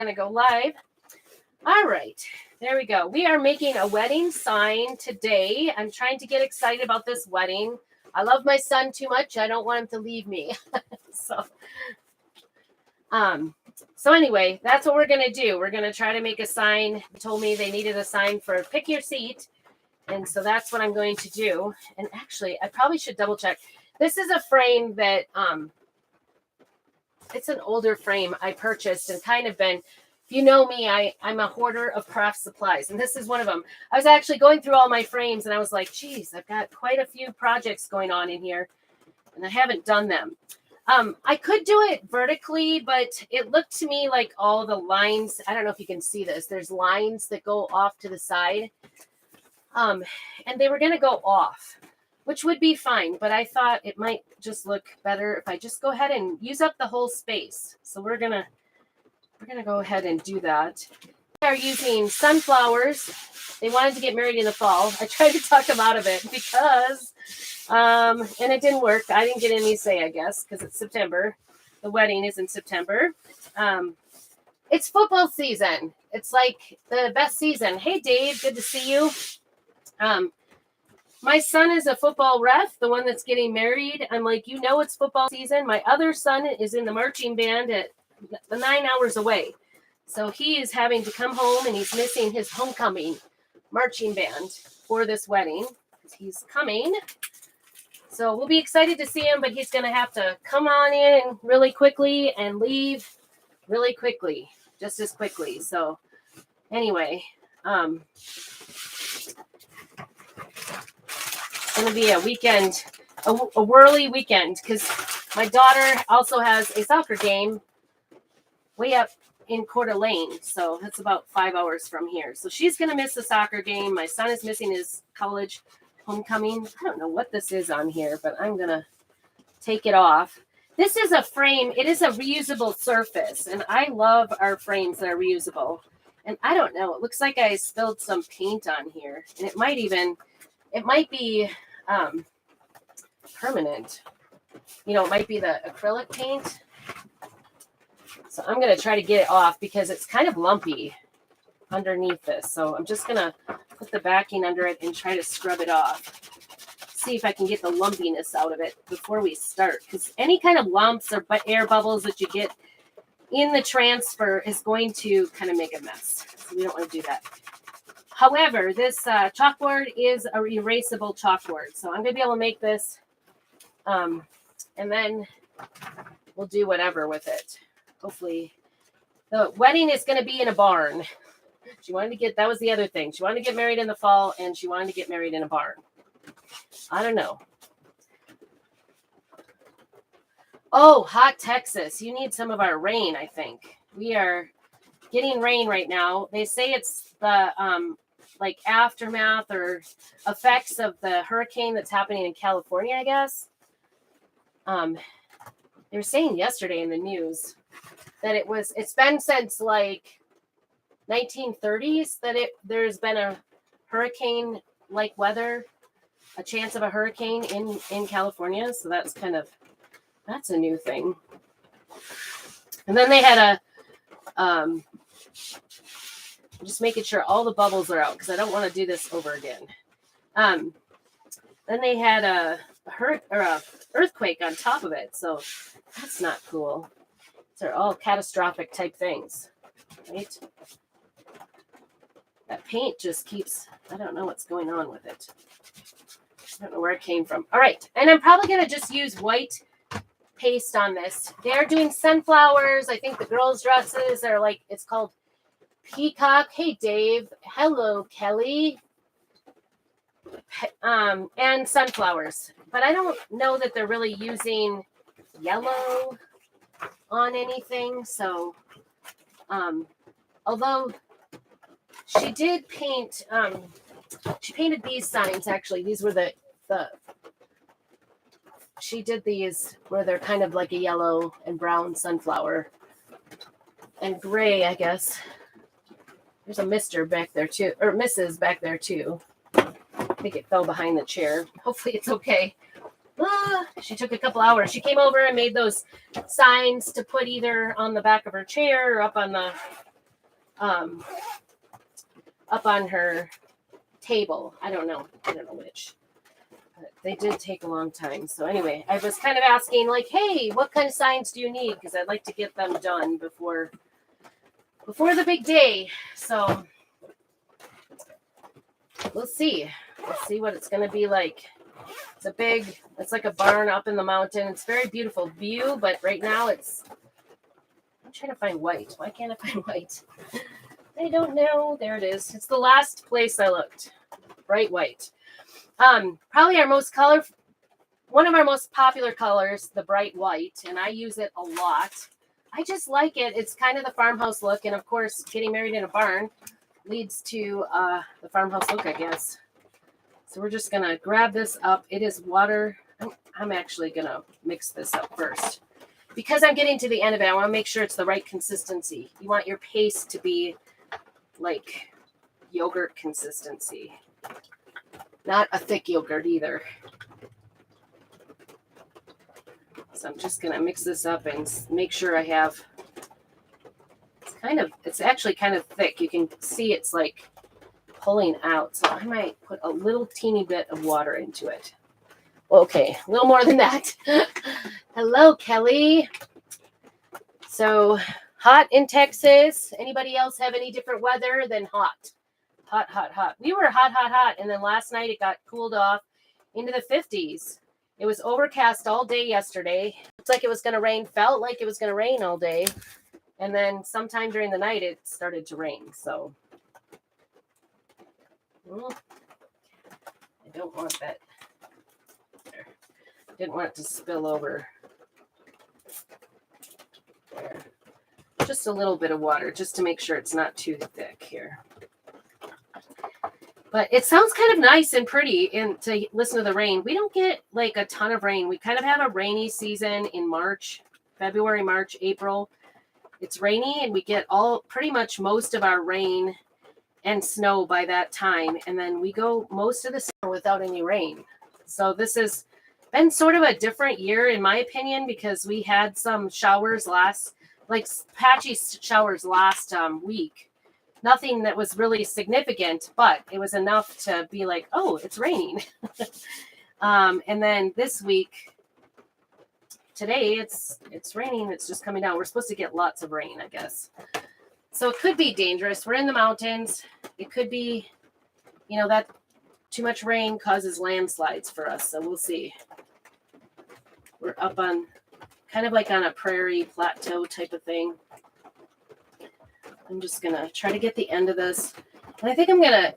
Gonna go live. All right, there we go. We are making a wedding sign today. I'm trying to get excited about this wedding. I love my son too much. I don't want him to leave me. so, so anyway, that's what we're gonna do. We're gonna try to make a sign. They told me they needed a sign for pick your seat, and so that's what I'm going to do. And actually, I probably should double check. This is a frame that it's an older frame I purchased and kind of been, if you know me, I'm a hoarder of craft supplies. And this is one of them. I was actually going through all my frames and I was like, geez, I've got quite a few projects going on in here and I haven't done them. I could do it vertically, but it looked to me like all the lines, I don't know if you can see this, there's lines that go off to the side. And they were going to go off, which would be fine, but I thought it might just look better if I just go ahead and use up the whole space. So we're gonna go ahead and do that. We are using sunflowers. They wanted to get married in the fall. I tried to talk them out of it because, and it didn't work. I didn't get any say, I guess, because it's September. The wedding is in September. It's football season. It's like the best season. Hey, Dave, good to see you. My son is a football ref, the one that's getting married. I'm like, it's football season. My other son is in the marching band at 9 hours away. So he is having to come home and he's missing his homecoming marching band for this wedding. He's coming. So we'll be excited to see him, but he's going to have to come on in really quickly and leave really quickly, just as quickly. So anyway, going to be a weekend, a whirly weekend, because my daughter also has a soccer game way up in Coeur d'Alene, so that's about 5 hours from here. So she's going to miss the soccer game. My son is missing his college homecoming. I don't know what this is on here, but I'm going to take it off. This is a frame. It is a reusable surface, and I love our frames that are reusable. And I don't know. It looks like I spilled some paint on here, and it might be permanent. It might be the acrylic paint. So I'm going to try to get it off because it's kind of lumpy underneath this. So I'm just going to put the backing under it and try to scrub it off. See if I can get the lumpiness out of it before we start. Because any kind of lumps or air bubbles that you get in the transfer is going to kind of make a mess. So we don't want to do that. However, this chalkboard is a erasable chalkboard. So I'm going to be able to make this. And then we'll do whatever with it. Hopefully. The wedding is going to be in a barn. That was the other thing. She wanted to get married in the fall and she wanted to get married in a barn. I don't know. Oh, hot Texas. You need some of our rain, I think. We are getting rain right now. They say it's the aftermath or effects of the hurricane that's happening in California, I guess. They were saying yesterday in the news that it's been since 1930s that there's been a hurricane like weather, a chance of a hurricane in California. So that's a new thing. And then they had just making sure all the bubbles are out because I don't want to do this over again. Then they had a earthquake on top of it. So that's not cool. These are all catastrophic type things, right? That paint just keeps, I don't know what's going on with it. I don't know where it came from. All right. And I'm probably going to just use white paste on this. They're doing sunflowers. I think the girls' dresses are it's called Peacock. Hey, Dave. Hello, Kelly. And sunflowers. But I don't know that they're really using yellow on anything. So, although she did paint, she painted these signs, actually. These were she did these where they're kind of like a yellow and brown sunflower. And gray, I guess. There's a Mr. back there too, or Mrs. back there too. I think it fell behind the chair. Hopefully it's okay. She took a couple hours. She came over and made those signs to put either on the back of her chair or up on the up on her table. I don't know which. But they did take a long time. So anyway, I was kind of asking like, hey, what kind of signs do you need? Because I'd like to get them done before the big day. So we'll see. We'll see what it's going to be like. It's like a barn up in the mountain. It's a very beautiful view, but right now I'm trying to find white. Why can't I find white? I don't know. There it is. It's the last place I looked. Bright white. Probably one of our most popular colors, the bright white, and I use it a lot. I just like it. It's kind of the farmhouse look, and of course, getting married in a barn leads to the farmhouse look, I guess. So we're just gonna grab this up. It is water. I'm actually gonna mix this up first because I'm getting to the end of it. I want to make sure it's the right consistency. You want your paste to be like yogurt consistency. Not a thick yogurt either. So I'm just going to mix this up and make sure I have, it's actually kind of thick. You can see it's like pulling out. So I might put a little teeny bit of water into it. Okay, a little more than that. Hello, Kelly. So hot in Texas. Anybody else have any different weather than hot? Hot. We were hot. And then last night it got cooled off into the 50s. It was overcast all day yesterday. Looks like it was going to rain. Felt like it was going to rain all day. And then sometime during the night it started to rain. So I don't want that. There. Didn't want it to spill over. There. Just a little bit of water just to make sure it's not too thick here. But it sounds kind of nice and pretty to listen to the rain. We don't get like a ton of rain. We kind of have a rainy season in February, March, April. It's rainy and we get pretty much most of our rain and snow by that time. And then we go most of the summer without any rain. So this has been sort of a different year in my opinion because we had some showers patchy showers last week. Nothing that was really significant, but it was enough to be like, oh, it's raining. And then this week, today, it's raining. It's just coming down. We're supposed to get lots of rain, I guess. So it could be dangerous. We're in the mountains. It could be, that too much rain causes landslides for us. So we'll see. We're up on kind of like on a prairie plateau type of thing. I'm just gonna try to get the end of this, and I think I'm gonna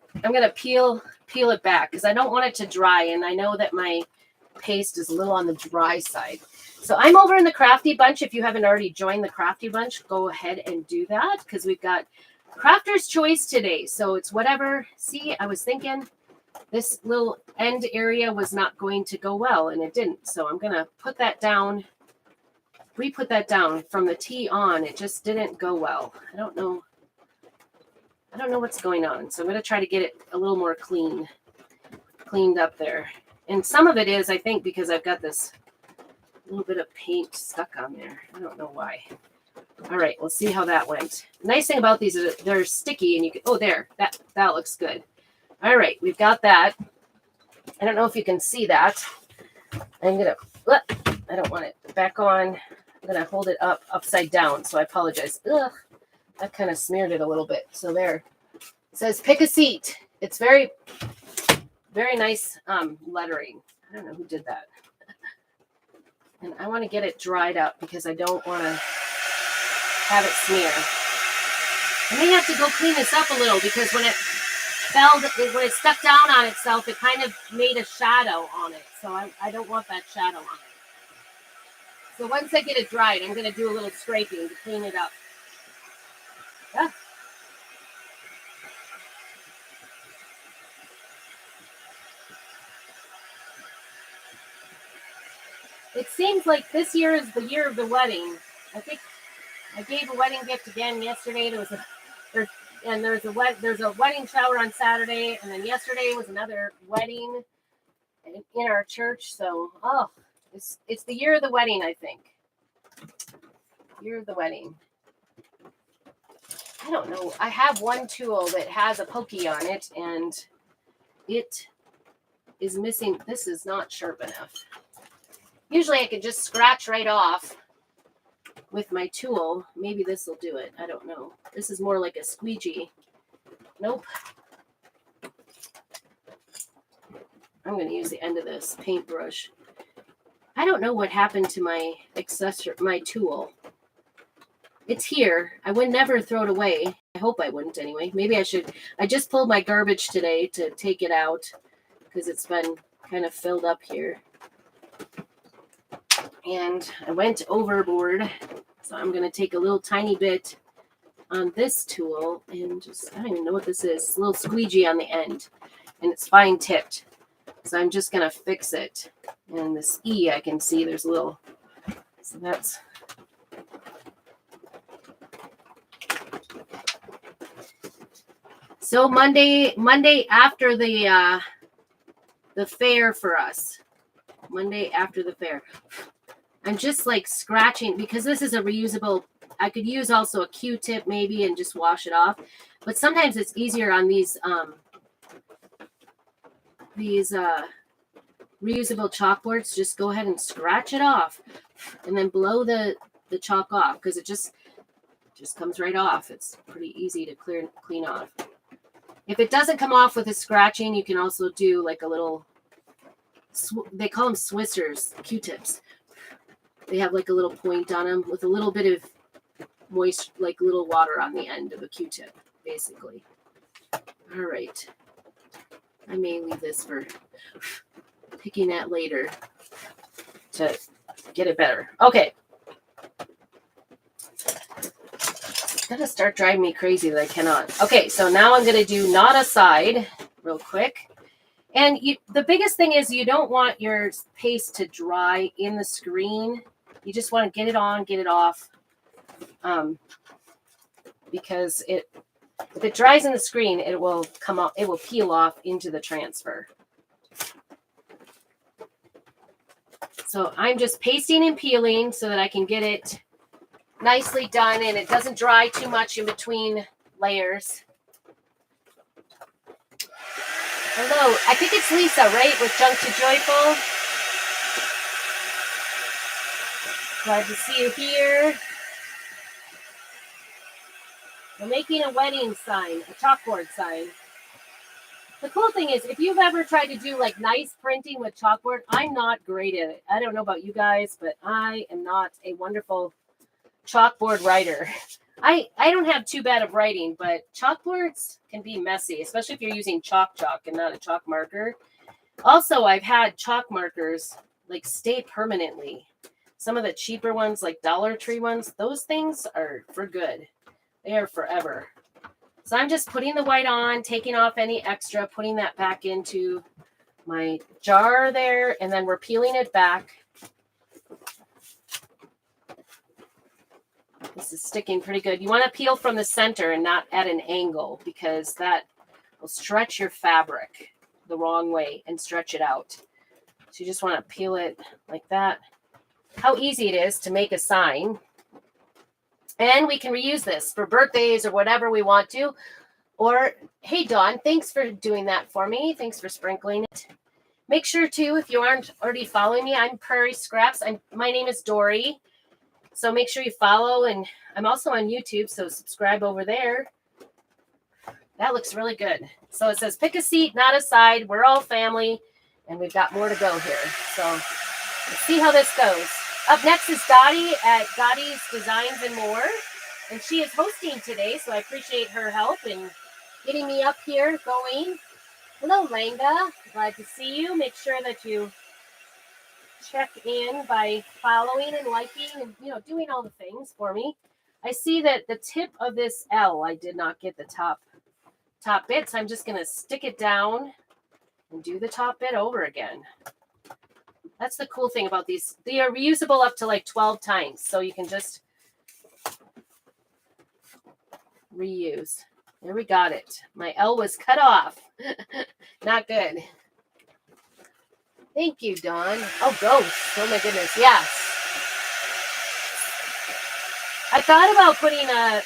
peel it back because I don't want it to dry, and I know that my paste is a little on the dry side. So I'm over in the Crafty Bunch. If you haven't already joined the Crafty Bunch, go ahead and do that because we've got Crafter's Choice today. So it's whatever. See, I was thinking this little end area was not going to go well, and it didn't. So I'm gonna put that down. Re-put that down from the tea on. It just didn't go well. I don't know what's going on. So I'm going to try to get it a little more cleaned up there. And some of it is, I think, because I've got this little bit of paint stuck on there. I don't know why. All right, we'll see how that went. The nice thing about these is they're sticky and you can, there, that looks good. All right, we've got that. I don't know if you can see that. I don't want it back on. I'm going to hold it upside down, so I apologize. Ugh, that kind of smeared it a little bit. So there. It says, pick a seat. It's very, very nice lettering. I don't know who did that. And I want to get it dried up because I don't want to have it smear. I may have to go clean this up a little because when it stuck down on itself, it kind of made a shadow on it. So I don't want that shadow on it. So once I get it dried, I'm going to do a little scraping to clean it up. Yeah. It seems like this year is the year of the wedding. I think I gave a wedding gift again yesterday. There's a wedding shower on Saturday, and then yesterday was another wedding in our church. So, it's the year of the wedding, I think. Year of the wedding. I don't know. I have one tool that has a pokey on it, and it is missing. This is not sharp enough. Usually I can just scratch right off with my tool. Maybe this will do it. I don't know. This is more like a squeegee. Nope. I'm going to use the end of this paintbrush. I don't know what happened to my accessory, my tool. It's here. I would never throw it away. I hope I wouldn't anyway. Maybe I should. I just pulled my garbage today to take it out because it's been kind of filled up here. And I went overboard. So I'm going to take a little tiny bit on this tool and just, I don't even know what this is. It's a little squeegee on the end. And it's fine tipped. So I'm just going to fix it. And this E, I can see there's a little, so that's, so Monday after the fair for us. Monday after the fair. I'm just like scratching because this is a reusable. I could use also a Q-tip maybe and just wash it off. But sometimes it's easier on these reusable chalkboards. Just go ahead and scratch it off and then blow the chalk off because it just comes right off. It's pretty easy to clean off. If it doesn't come off with the scratching, you can also do like a little, they call them Swissers, Q-tips. They have like a little point on them with a little bit of moist, like little water on the end of a Q-tip, basically. All right. I may leave this for picking at later to get it better. Okay. It's going to start driving me crazy that I cannot. Okay, so now I'm going to do not a side real quick. And the biggest thing is you don't want your paste to dry in the screen. You just want to get it on, get it off, because if it dries in the screen, it will come off. It will peel off into the transfer. So I'm just pasting and peeling so that I can get it nicely done and it doesn't dry too much in between layers. Hello, I think it's Lisa, right, with Junk to Joyful. Glad to see you here. We're making a wedding sign, a chalkboard sign. The cool thing is, if you've ever tried to do like nice printing with chalkboard, I'm not great at it. I don't know about you guys, but I am not a wonderful chalkboard writer. I don't have too bad of writing, but chalkboards can be messy, especially if you're using chalk and not a chalk marker. Also, I've had chalk markers like stay permanently. Some of the cheaper ones, like Dollar Tree ones, those things are for good. They are forever. So I'm just putting the white on, taking off any extra, putting that back into my jar there, and then we're peeling it back. This is sticking pretty good. You want to peel from the center and not at an angle because that will stretch your fabric the wrong way and stretch it out. So you just want to peel it like that. How easy it is to make a sign. And we can reuse this for birthdays or whatever we want to. Or, hey, Dawn, thanks for doing that for me. Thanks for sprinkling it. Make sure, too, if you aren't already following me, I'm Prairie Scraps. My name is Dory. So make sure you follow. And I'm also on YouTube, so subscribe over there. That looks really good. So it says, pick a seat, not a side. We're all family. And we've got more to go here. So let's see how this goes. Up next is Dottie at Dottie's Designs and More. And she is hosting today, so I appreciate her help in getting me up here going. Hello, Langa. Glad to see you. Make sure that you check in by following and liking and, doing all the things for me. I see that the tip of this L, I did not get the top bit, so I'm just going to stick it down and do the top bit over again. That's the cool thing about these. They are reusable up to like 12 times. So you can just reuse. There we got it. My L was cut off. Not good. Thank you, Dawn. Oh, ghost. Oh, my goodness. Yes. I thought about putting a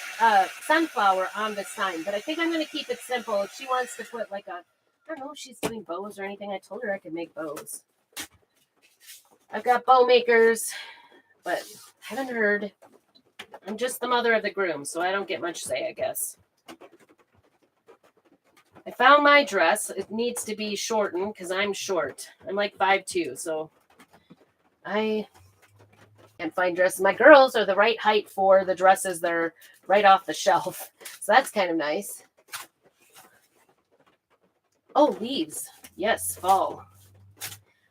sunflower on the sign, but I think I'm going to keep it simple. If she wants to put like I don't know if she's doing bows or anything. I told her I could make bows. I've got bow makers, but haven't heard. I'm just the mother of the groom, so I don't get much say, I guess. I found my dress. It needs to be shortened because I'm short. I'm like 5'2", so I can't find dresses. My girls are the right height for the dresses. They're right off the shelf, so that's kind of nice. Oh, leaves. Yes, fall.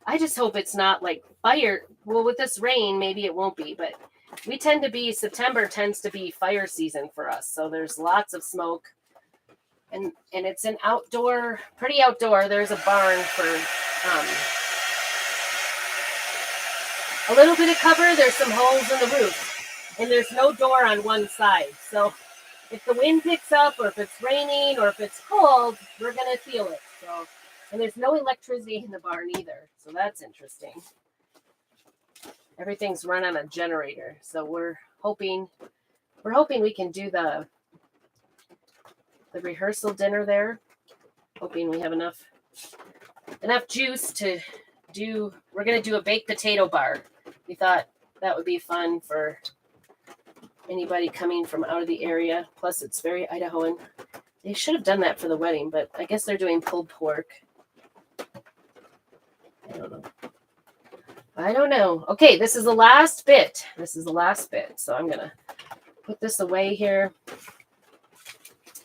I just hope it's not like fire. Well, with this rain, maybe it won't be, but September tends to be fire season for us. So there's lots of smoke. And it's an outdoor, pretty outdoor. There's a barn for a little bit of cover. There's some holes in the roof. And there's no door on one side. So if the wind picks up or if it's raining or if it's cold, we're going to feel it. So, and there's no electricity in the barn either. So that's interesting. Everything's run on a generator. So we're hoping we can do the rehearsal dinner there. Hoping we have enough juice to do. We're going to do a baked potato bar. We thought that would be fun for anybody coming from out of the area. Plus, it's very Idahoan. They should have done that for the wedding, but I guess they're doing pulled pork. I don't know. Okay, this is the last bit. So I'm going to put this away here.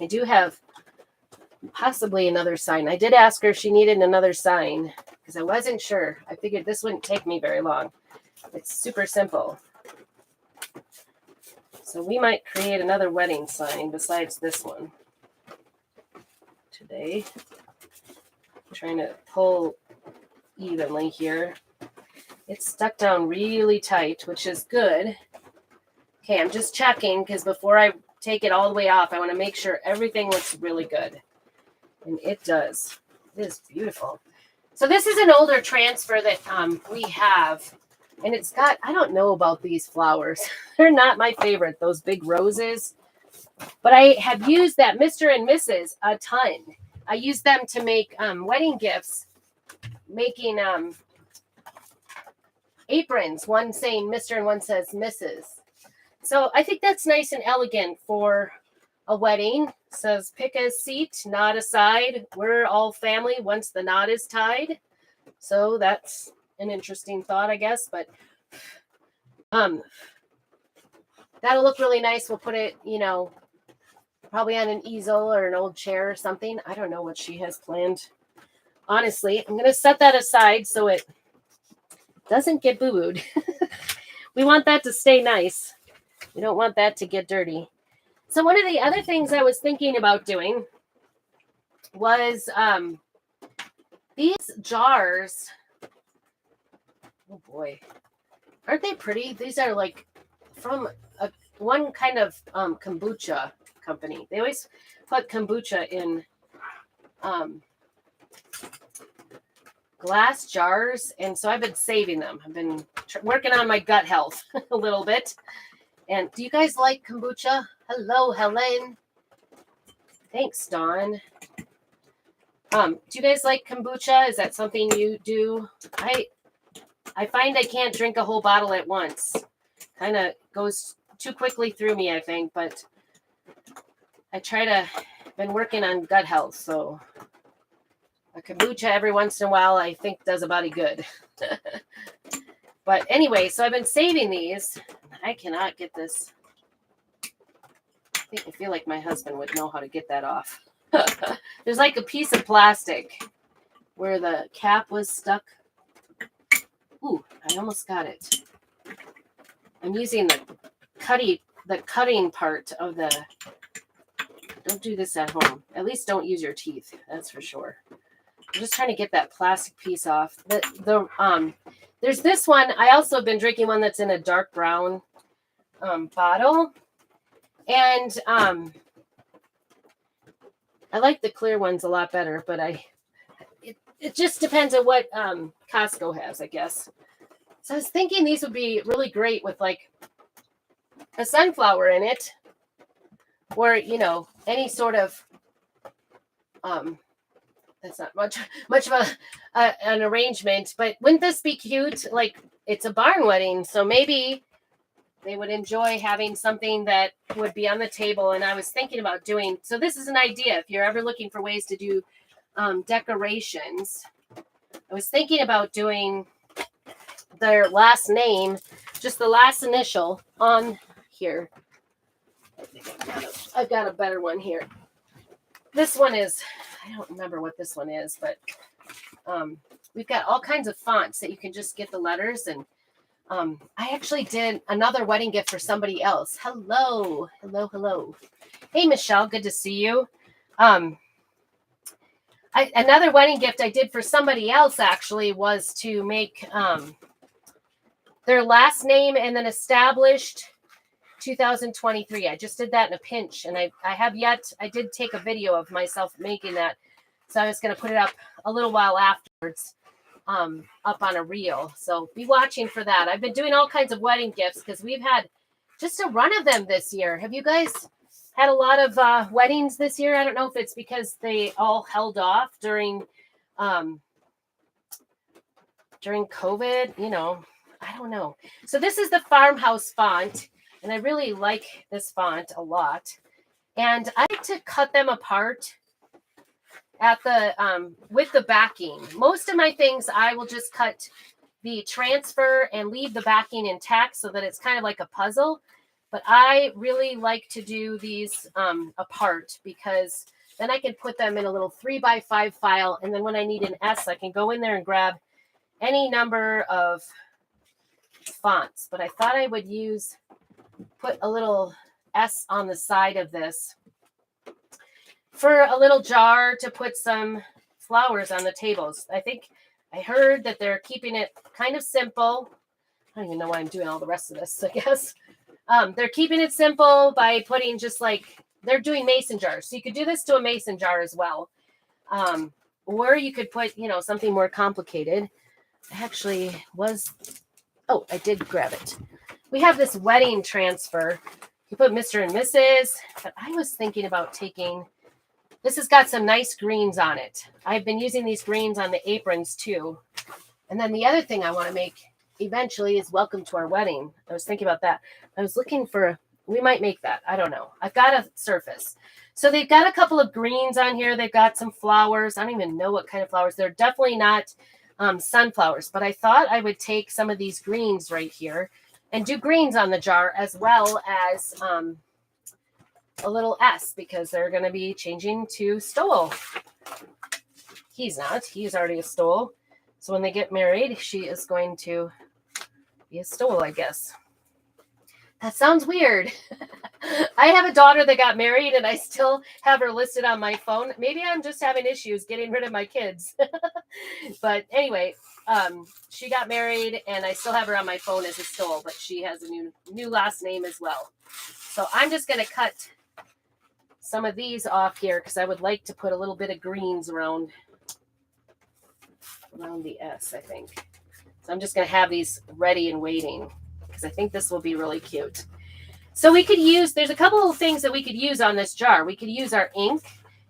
I do have possibly another sign. I did ask her if she needed another sign because I wasn't sure. I figured this wouldn't take me very long. It's super simple. So we might create another wedding sign besides this one today. I'm trying to pull evenly here. It's stuck down really tight, which is good. Okay, I'm just checking because before I take it all the way off, I want to make sure everything looks really good. And it does. It is beautiful. So this is an older transfer that we have. And it's got, I don't know about these flowers. They're not my favorite, those big roses. But I have used that Mr. and Mrs. a ton. I used them to make wedding gifts, making aprons. One saying Mr. and one says Mrs. So I think that's nice and elegant for a wedding. It says pick a seat, not a side. We're all family once the knot is tied. So that's an interesting thought, I guess. But that'll look really nice. We'll put it, probably on an easel or an old chair or something. I don't know what she has planned. Honestly, I'm going to set that aside so it doesn't get boo-booed. We want that to stay nice. We don't want that to get dirty. So one of the other things I was thinking about doing was these jars. Oh boy, aren't they pretty? These are like from one kind of kombucha company. They always put kombucha in glass jars, and so I've been saving them. I've been working on my gut health a little bit. And do you guys like kombucha? Hello, Helen. Thanks, Dawn. Do you guys like kombucha? Is that something you do? I find I can't drink a whole bottle at once. Kind of goes too quickly through me, I think. But I been working on gut health, so a kombucha every once in a while I think does a body good. But anyway, so I've been saving these. I cannot get this. I feel like my husband would know how to get that off. There's like a piece of plastic where the cap was stuck. Ooh, I almost got it. I'm using the cutting part of the. Don't do this at home. At least don't use your teeth. That's for sure. I'm just trying to get that plastic piece off. There's this one. I also have been drinking one that's in a dark brown bottle. And I like the clear ones a lot better, but it just depends on what Costco has, I guess. So I was thinking these would be really great with like a sunflower in it, or any sort of that's not much of an arrangement, but wouldn't this be cute? Like, it's a barn wedding, so maybe they would enjoy having something that would be on the table. And I was thinking about doing, so this is an idea if you're ever looking for ways to do decorations. I was thinking about doing their last name, just the last initial on here. I think I've got a better one here. This one is, I don't remember what this one is, but we've got all kinds of fonts that you can just get the letters. And I actually did another wedding gift for somebody else. Hello. Hey, Michelle, good to see you. Another wedding gift I did for somebody else actually was to make their last name and then established 2023. I just did that in a pinch, and I did take a video of myself making that. So I was going to put it up a little while afterwards, up on a reel. So be watching for that. I've been doing all kinds of wedding gifts because we've had just a run of them this year. Have you guys had a lot of weddings this year? I don't know if it's because they all held off during COVID, I don't know. So this is the farmhouse font, and I really like this font a lot. And I like to cut them apart at the with the backing. Most of my things I will just cut the transfer and leave the backing intact so that it's kind of like a puzzle. But I really like to do these apart because then I can put them in a little 3x5 file. And then when I need an S, I can go in there and grab any number of fonts. But I thought I would put a little S on the side of this for a little jar to put some flowers on the tables. I think I heard that they're keeping it kind of simple. I don't even know why I'm doing all the rest of this, I guess. They're keeping it simple by putting they're doing mason jars. So you could do this to a mason jar as well. Or you could put, something more complicated. I did grab it. We have this wedding transfer. You put Mr. and Mrs., but I was thinking about this has got some nice greens on it. I've been using these greens on the aprons too. And then the other thing I want to make eventually is welcome to our wedding. I was thinking about that. I was looking we might make that. I don't know. I've got a surface. So they've got a couple of greens on here. They've got some flowers. I don't even know what kind of flowers. They're definitely not sunflowers, but I thought I would take some of these greens right here and do greens on the jar as well as a little S because they're going to be changing to Stoll. He's not. He's already a Stoll. So when they get married, she is going to be a Stoll, I guess. That sounds weird. I have a daughter that got married and I still have her listed on my phone. Maybe I'm just having issues getting rid of my kids. But anyway, she got married and I still have her on my phone as a Stoll, but she has a new last name as well. So I'm just going to cut some of these off here because I would like to put a little bit of greens around the S, I think. So I'm just going to have these ready and waiting because I think this will be really cute. So there's a couple of things that we could use on this jar. We could use our ink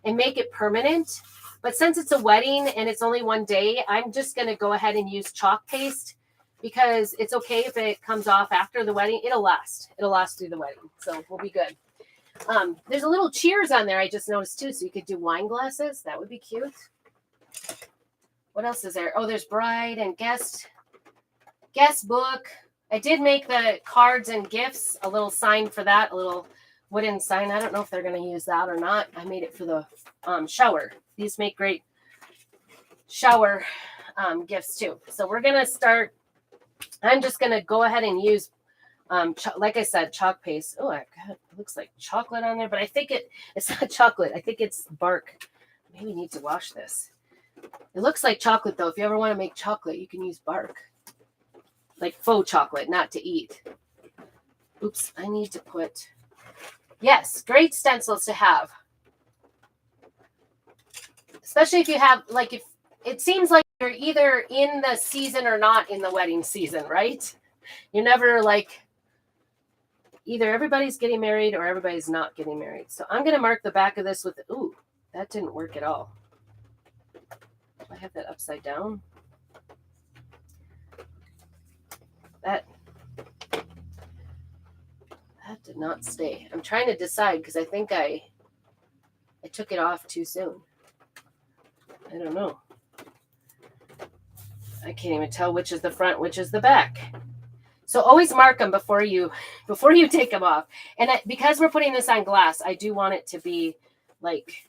and make it permanent. But since it's a wedding and it's only one day, I'm just going to go ahead and use chalk paste because it's okay if it comes off after the wedding. It'll last. It'll last through the wedding. So we'll be good. There's a little cheers on there I just noticed too. So you could do wine glasses. That would be cute. What else is there? Oh, there's bride and guest book. I did make the cards and gifts, a little sign for that, a little wooden sign. I don't know if they're going to use that or not. I made it for the shower. These make great shower gifts too. So we're going to start. I'm just going to go ahead and use, like I said, chalk paste. Oh, it looks like chocolate on there, but I think it's not chocolate. I think it's bark. Maybe we need to wash this. It looks like chocolate though. If you ever want to make chocolate, you can use bark. Like faux chocolate, not to eat. Oops, I need to put... Yes, great stencils to have. Especially if you have, if it seems like you're either in the season or not in the wedding season, right? You're never either everybody's getting married or everybody's not getting married. So I'm going to mark the back of this with, ooh, that didn't work at all. Do I have that upside down? That did not stay. I'm trying to decide because I think I took it off too soon. I don't know. I can't even tell which is the front, which is the back. So always mark them before you take them off. And because we're putting this on glass, I do want it to be like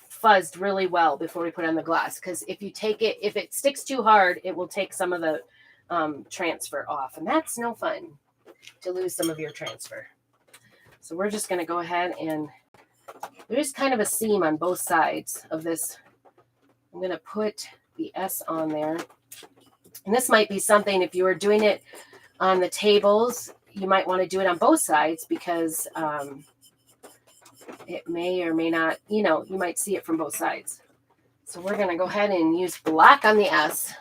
fuzzed really well before we put it on the glass. Because if it sticks too hard, it will take some of the transfer off. And that's no fun to lose some of your transfer. So we're just going to go ahead and there's kind of a seam on both sides of this. I'm going to put the S on there. And this might be something, if you were doing it on the tables, you might want to do it on both sides because it may or may not, you might see it from both sides. So we're going to go ahead and use black on the S.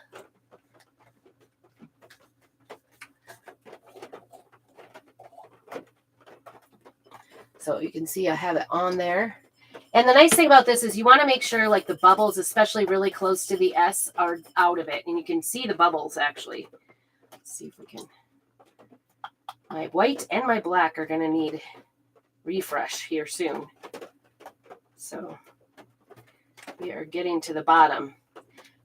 So you can see I have it on there. And the nice thing about this is you want to make sure like the bubbles, especially really close to the S, are out of it. And you can see the bubbles actually. Let's see if we can. My white and my black are going to need refresh here soon. So we are getting to the bottom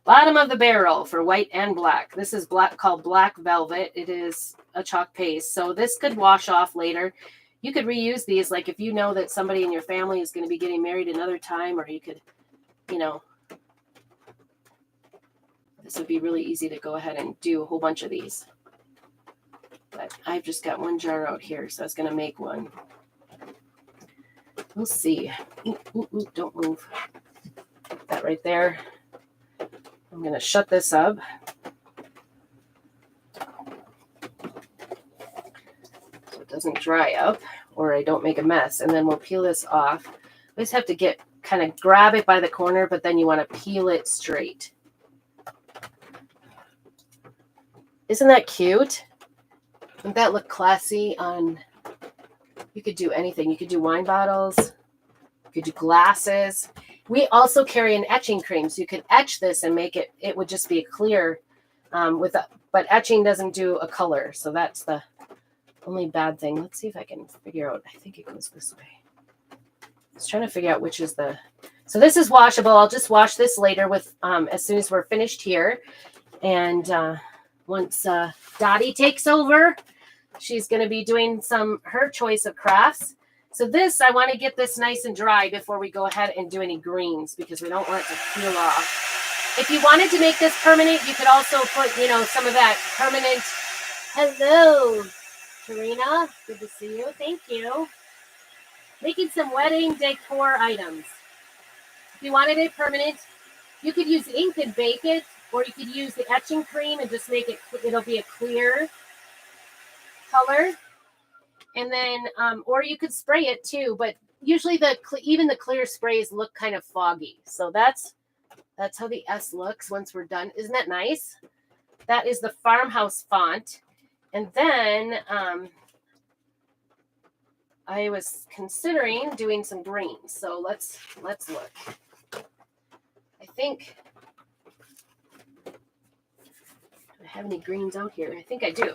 of the barrel for white and black. This is called Black Velvet. It is a chalk paste. So this could wash off later. You could reuse these, like if you know that somebody in your family is going to be getting married another time, or you could, this would be really easy to go ahead and do a whole bunch of these. But I've just got one jar out here, so I was going to make one. We'll see. Ooh, don't move. Put that right there. I'm going to shut this up. Doesn't dry up or I don't make a mess, and then we'll peel this off. We just have to kind of grab it by the corner, but then you want to peel it straight. Isn't that cute? Doesn't that look classy on, you could do anything. You could do wine bottles, you could do glasses. We also carry an etching cream, so you could etch this and make it would just be a clear but etching doesn't do a color, so that's the only bad thing. Let's see if I can figure out. I think it goes this way. I was trying to figure out which is so this is washable. I'll just wash this later with as soon as we're finished here. And once Dottie takes over, she's going to be doing her choice of crafts. So this, I want to get this nice and dry before we go ahead and do any greens because we don't want it to peel off. If you wanted to make this permanent, you could also put, some of that permanent. Hello, Karina, good to see you. Thank you. Making some wedding decor items. If you wanted it permanent, you could use ink and bake it, or you could use the etching cream and just make it'll be a clear color. And then, or you could spray it too, but usually even the clear sprays look kind of foggy. So that's how the S looks once we're done. Isn't that nice? That is the farmhouse font. And then I was considering doing some greens. So let's look. I think, do I have any greens out here? I think I do.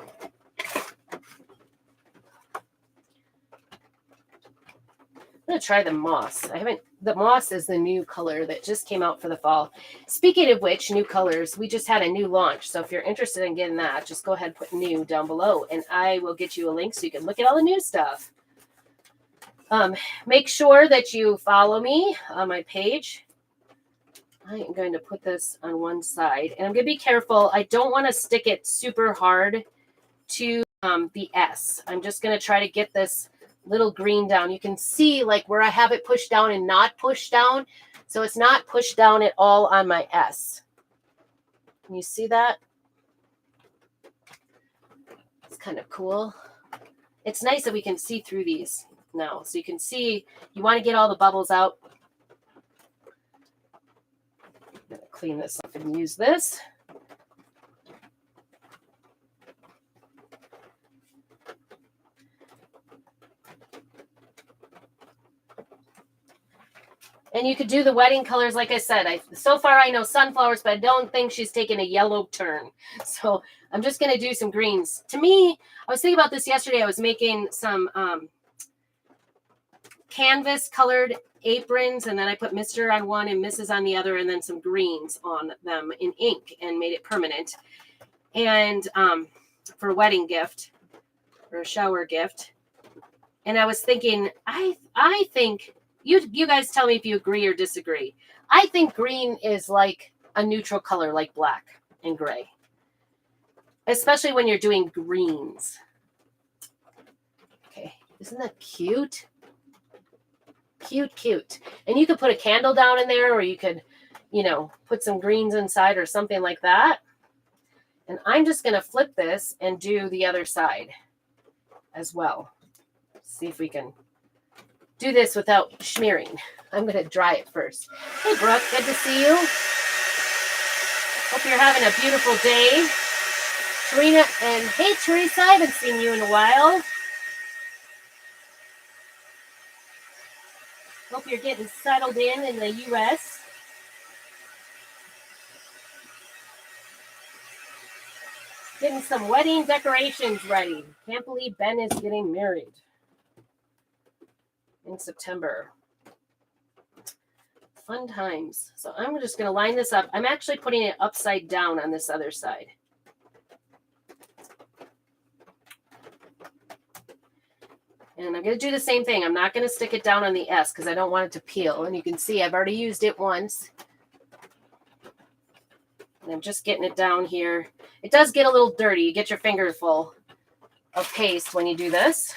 I'm going to try the moss. The moss is the new color that just came out for the fall. Speaking of which, new colors, we just had a new launch. So if you're interested in getting that, just go ahead and put new down below and I will get you a link so you can look at all the new stuff. Make sure that you follow me on my page. I am going to put this on one side and I'm going to be careful. I don't want to stick it super hard to the S. I'm just going to try to get this little green down. You can see like where I have it pushed down and not pushed down. So it's not pushed down at all on my S. Can you see that? It's kind of cool. It's nice that we can see through these now. So you can see, you want to get all the bubbles out. I'm going to clean this up and use this. And you could do the wedding colors, like I said. So far I know sunflowers, but I don't think she's taken a yellow turn. So I'm just going to do some greens. To me, I was thinking about this yesterday. I was making some canvas colored aprons, and then I put Mr. on one and Mrs. on the other, and then some greens on them in ink and made it permanent. And for a wedding gift, or a shower gift. And I was thinking, I think, you guys tell me if you agree or disagree. I think green is like a neutral color, like black and gray. Especially when you're doing greens. Okay, isn't that cute? Cute, cute. And you could put a candle down in there, or you could, put some greens inside or something like that. And I'm just going to flip this and do the other side as well. See if we can do this without smearing. I'm going to dry it first. Hey, Brooke, good to see you. Hope you're having a beautiful day. Serena, and hey, Teresa, I haven't seen you in a while. Hope you're getting settled in the U.S. Getting some wedding decorations ready. Can't believe Ben is getting married in September. Fun times. So I'm just going to line this up. I'm actually putting it upside down on this other side. And I'm going to do the same thing. I'm not going to stick it down on the S because I don't want it to peel. And you can see I've already used it once. And I'm just getting it down here. It does get a little dirty. You get your finger full of paste when you do this.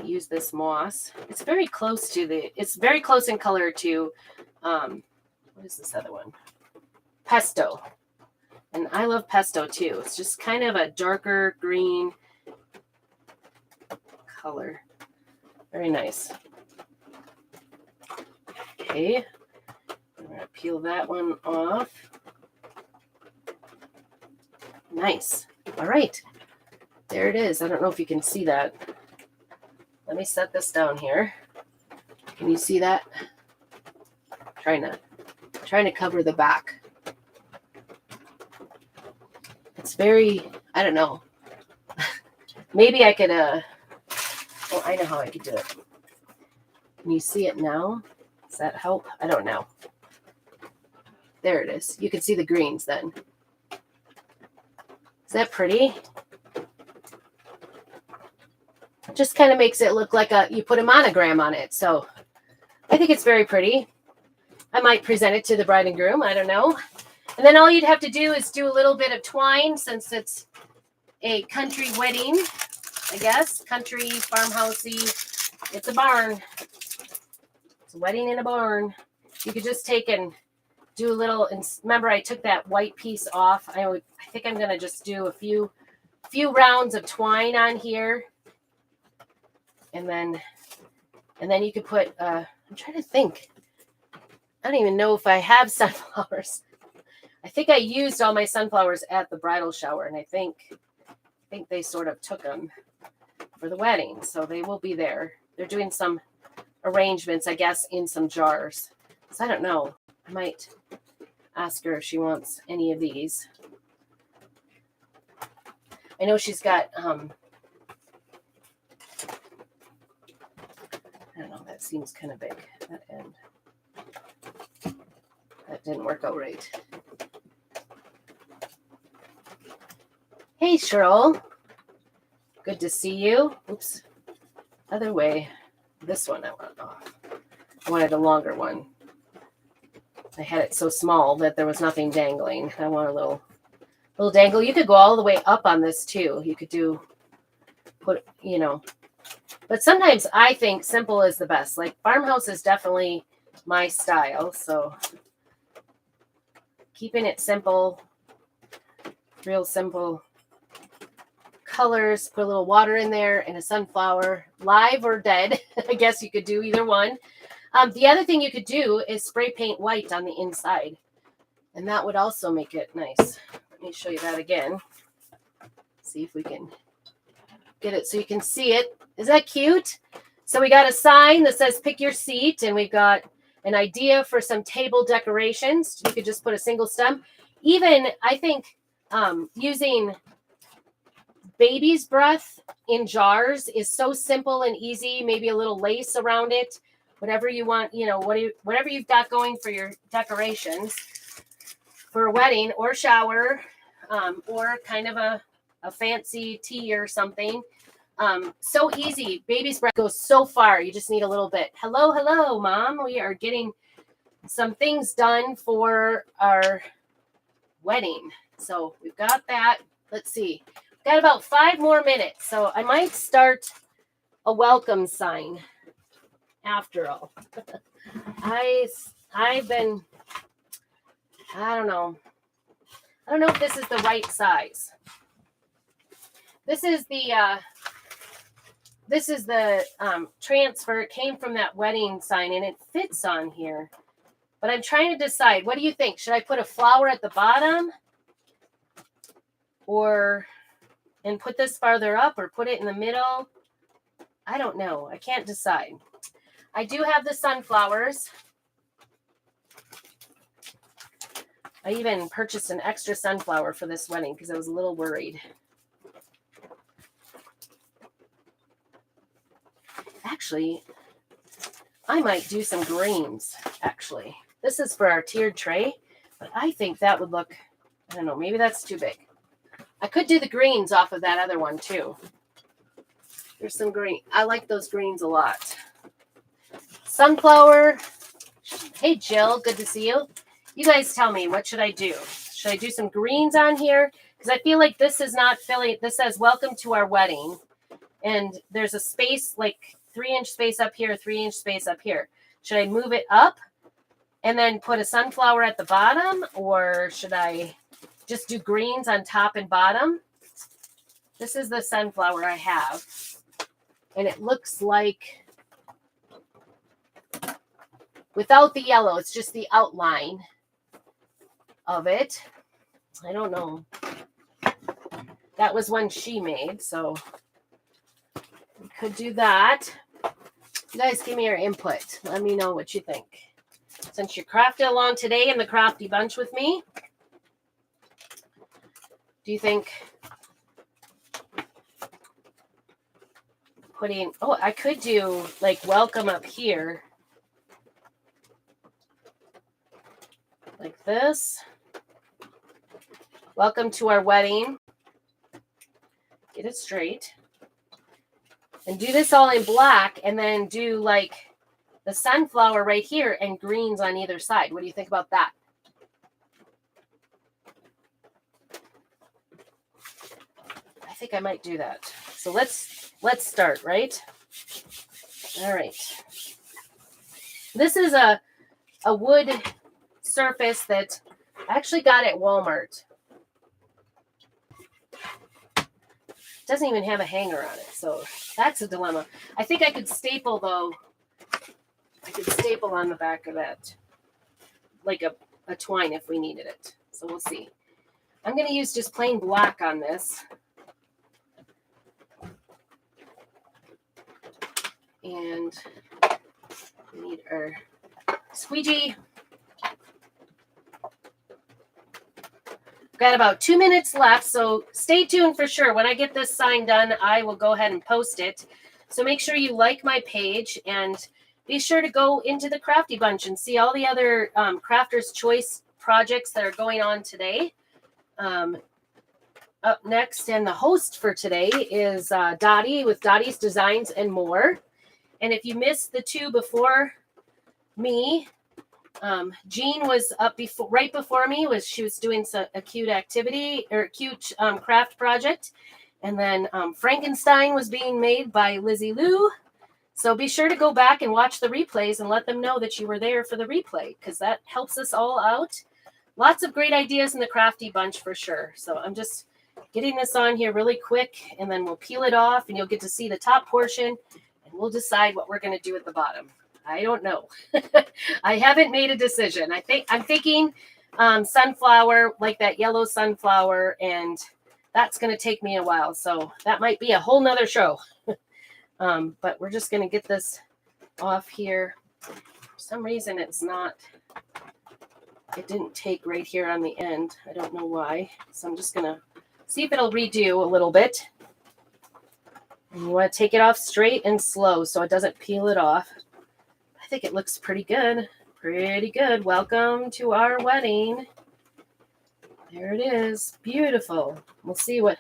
Use this moss. It's very close to it's very close in color to, what is this other one? Pesto. And I love pesto too. It's just kind of a darker green color. Very nice. Okay. I'm going to peel that one off. Nice. All right. There it is. I don't know if you can see that. Let me set this down here. Can you see that? Trying to cover the back. It's very, I don't know. Maybe I could, I know how I could do it. Can you see it now? Does that help? I don't know. There it is. You can see the greens then. Is that pretty? Just kind of makes it look like you put a monogram on it. So I think it's very pretty. I might present it to the bride and groom. I don't know. And then all you'd have to do is do a little bit of twine since it's a country wedding, I guess. Country, farmhousey. It's a barn. It's a wedding in a barn. You could just take and do a little, and remember I took that white piece off. I think I'm going to just do a few rounds of twine on here. And then you could put, I'm trying to think. I don't even know if I have sunflowers. I think I used all my sunflowers at the bridal shower, and I think they sort of took them for the wedding. So they will be there. They're doing some arrangements, I guess, in some jars. So I don't know. I might ask her if she wants any of these. I know she's got, I don't know, that seems kind of big, that end. That didn't work out right. Hey, Cheryl. Good to see you. Oops. Other way. This one I want off. I wanted a longer one. I had it so small that there was nothing dangling. I want a little dangle. You could go all the way up on this too. You could but sometimes I think simple is the best. Like farmhouse is definitely my style. So keeping it simple, real simple colors, put a little water in there and a sunflower, live or dead. I guess you could do either one. The other thing you could do is spray paint white on the inside. And that would also make it nice. Let me show you that again. See if we can get it so you can see it. Is that cute? So we got a sign that says pick your seat, and we've got an idea for some table decorations. You could just put a single stem. Even, I think, using baby's breath in jars is so simple and easy. Maybe a little lace around it, whatever you want, whatever you've got going for your decorations for a wedding or shower, or kind of a fancy tea or something. So easy. Baby's breath goes so far. You just need a little bit. Hello, Mom. We are getting some things done for our wedding. So we've got that. Let's see. We've got about 5 more minutes. So I might start a welcome sign after all. I've been, I don't know if this is the right size. This is the transfer. It came from that wedding sign and it fits on here. But I'm trying to decide. What do you think? Should I put a flower at the bottom and put this farther up, or put it in the middle? I don't know. I can't decide. I do have the sunflowers. I even purchased an extra sunflower for this wedding because I was a little worried. Actually, I might do some greens, actually. This is for our tiered tray, but I think that would look, I don't know, maybe that's too big. I could do the greens off of that other one, too. There's some green. I like those greens a lot. Sunflower. Hey, Jill, good to see you. You guys tell me, what should I do? Should I do some greens on here? Because I feel like this is not filling. This says, welcome to our wedding. And there's a space, like 3-inch space up here, 3-inch space up here. Should I move it up and then put a sunflower at the bottom? Or should I just do greens on top and bottom? This is the sunflower I have. And it looks like, without the yellow, it's just the outline of it. I don't know. That was one she made, so we could do that. You guys give me your input. Let me know what you think. Since you crafted along today in the crafty bunch with me, do you think I could do like welcome up here. Like this. Welcome to our wedding. Get it straight. And do this all in black, and then do like the sunflower right here and greens on either side. What do you think about that? I think I might do that. So let's start, right? All right. This is a wood surface that I actually got at Walmart. It doesn't even have a hanger on it, so that's a dilemma. I think I could staple, though. I could staple on the back of that, like a twine if we needed it. So we'll see. I'm going to use just plain black on this. And we need our squeegee. Got about 2 minutes left, so stay tuned for sure. When I get this sign done, I will go ahead and post it. So make sure you like my page, and be sure to go into the Crafty Bunch and see all the other Crafter's Choice projects that are going on today. Up next, and the host for today is Dottie with Dottie's Designs and More. And if you missed the two before me, Jean was up right before me. She was doing a cute activity or cute craft project, and then Frankenstein was being made by Lizzie Lou. So be sure to go back and watch the replays and let them know that you were there for the replay, because that helps us all out. Lots of great ideas in the Crafty Bunch for sure. So I'm just getting this on here really quick, and then we'll peel it off, and you'll get to see the top portion, and we'll decide what we're going to do at the bottom. I don't know. I haven't made a decision. I'm thinking sunflower, like that yellow sunflower, and that's going to take me a while. So that might be a whole nother show. But we're just going to get this off here. For some reason, it didn't take right here on the end. I don't know why. So I'm just going to see if it'll redo a little bit. And you want to take it off straight and slow so it doesn't peel it off. I think it looks pretty good. Pretty good. Welcome to our wedding. There it is. Beautiful. We'll see what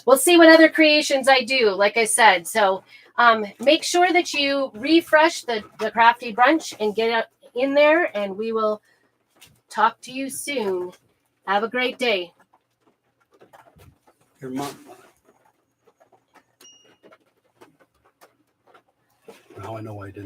other creations I do, like I said. So make sure that you refresh the Crafty Brunch and get in there, and we will talk to you soon. Have a great day. Your mom. Now I know I didn't.